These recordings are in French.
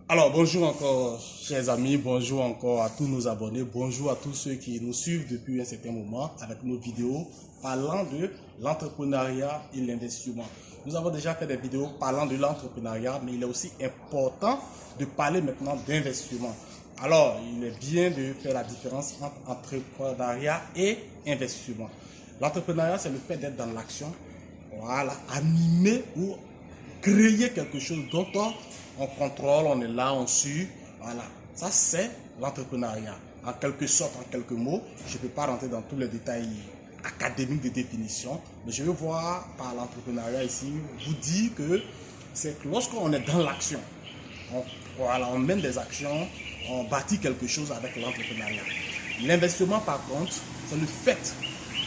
Alors, bonjour encore, chers amis, bonjour encore à tous nos abonnés, bonjour à tous ceux qui nous suivent depuis un certain moment avec nos vidéos parlant de l'entrepreneuriat et l'investissement. Nous avons déjà fait des vidéos parlant de l'entrepreneuriat, mais il est aussi important de parler maintenant d'investissement. Alors, il est bien de faire la différence entre entrepreneuriat et investissement. L'entrepreneuriat, c'est le fait d'être dans l'action, voilà, animé ou créer quelque chose dont on contrôle, on est là, on suit. Voilà, ça c'est l'entrepreneuriat. En quelque sorte, en quelques mots, je ne peux pas rentrer dans tous les détails académiques de définition, mais je veux voir par l'entrepreneuriat ici, vous dire que c'est que lorsqu'on est dans l'action, voilà, on mène des actions, on bâtit quelque chose avec l'entrepreneuriat. L'investissement par contre, c'est le fait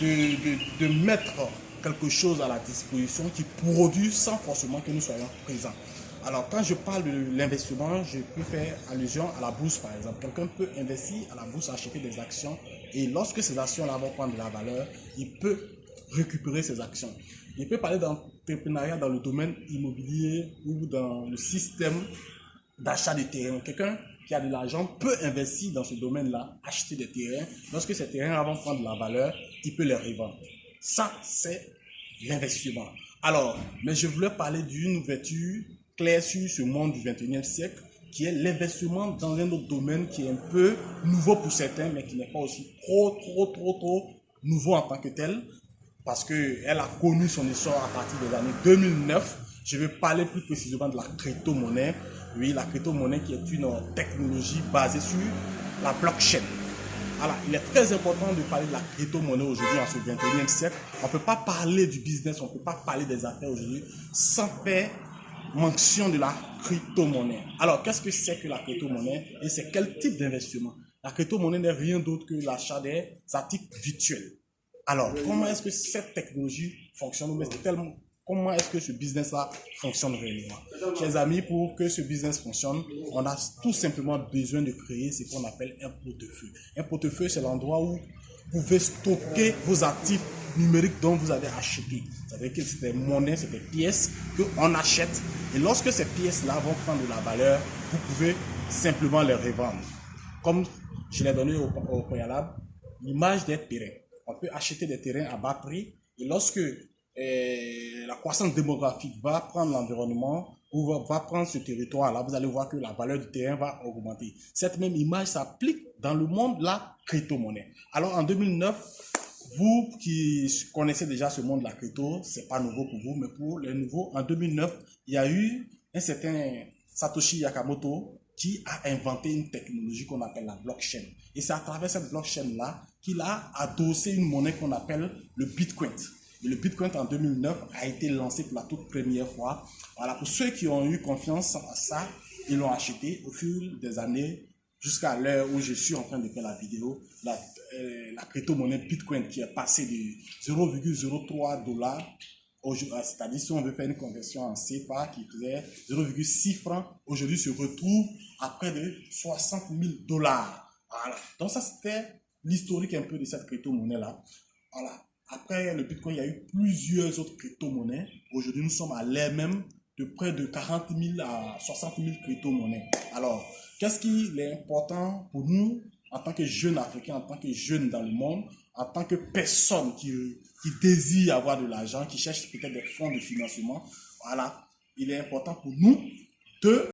de mettre quelque chose à la disposition qui produit sans forcément que nous soyons présents. Alors, quand je parle de l'investissement, je peux faire allusion à la bourse, par exemple. Quelqu'un peut investir à la bourse, acheter des actions, et lorsque ces actions-là vont prendre de la valeur, il peut récupérer ces actions. Il peut parler d'entrepreneuriat dans le domaine immobilier ou dans le système d'achat de terrain. Quelqu'un qui a de l'argent peut investir dans ce domaine-là, acheter des terrains. Lorsque ces terrains vont prendre de la valeur, il peut les revendre. Ça, c'est l'investissement. Alors, mais je voulais parler d'une ouverture claire sur ce monde du 21e siècle, qui est l'investissement dans un autre domaine qui est un peu nouveau pour certains, mais qui n'est pas aussi trop nouveau en tant que tel, parce qu'elle a connu son essor à partir des années 2009. Je vais parler plus précisément de la crypto-monnaie. Oui, la crypto-monnaie qui est une technologie basée sur la blockchain. Alors, il est très important de parler de la crypto-monnaie aujourd'hui en ce 21e siècle. On ne peut pas parler du business, on ne peut pas parler des affaires aujourd'hui sans faire mention de la crypto-monnaie. Alors, qu'est-ce que c'est que la crypto-monnaie et c'est quel type d'investissement? La crypto-monnaie n'est rien d'autre que l'achat des articles virtuels. Alors, comment est-ce que cette technologie fonctionne? Comment est-ce que ce business-là fonctionne réellement? Chers amis, pour que ce business fonctionne, on a tout simplement besoin de créer ce qu'on appelle un portefeuille. Un portefeuille, c'est l'endroit où vous pouvez stocker vos actifs numériques dont vous avez acheté. Ça veut dire que c'est des monnaies, c'est des pièces qu'on achète. Et lorsque ces pièces-là vont prendre de la valeur, vous pouvez simplement les revendre. Comme je l'ai donné au préalable, l'image des terrains. On peut acheter des terrains à bas prix et lorsque la croissance démographique va prendre l'environnement ou va prendre ce territoire-là, vous allez voir que la valeur du terrain va augmenter. Cette même image s'applique dans le monde de la crypto-monnaie. Alors en 2009, vous qui connaissez déjà ce monde de la crypto, c'est pas nouveau pour vous, mais pour les nouveaux, en 2009, il y a eu un certain Satoshi Nakamoto qui a inventé une technologie qu'on appelle la blockchain. Et c'est à travers cette blockchain-là qu'il a adossé une monnaie qu'on appelle le Bitcoin. Et le Bitcoin en 2009 a été lancé pour la toute première fois. Voilà, pour ceux qui ont eu confiance en ça, ils l'ont acheté au fil des années jusqu'à l'heure où je suis en train de faire la vidéo. La crypto-monnaie Bitcoin qui est passée de 0,03 $, c'est-à-dire si on veut faire une conversion en CFA qui faisait 0,6 francs, aujourd'hui se retrouve à près de 60 000 $. Voilà. Donc ça c'était l'historique un peu de cette crypto-monnaie-là. Voilà. Après le Bitcoin, il y a eu plusieurs autres crypto-monnaies. Aujourd'hui, nous sommes à l'ère même de près de 40 000 à 60 000 crypto-monnaies. Alors, qu'est-ce qui est important pour nous en tant que jeunes Africains, en tant que jeunes dans le monde, en tant que personnes qui désirent avoir de l'argent, qui cherchent peut-être des fonds de financement? Voilà, il est important pour nous de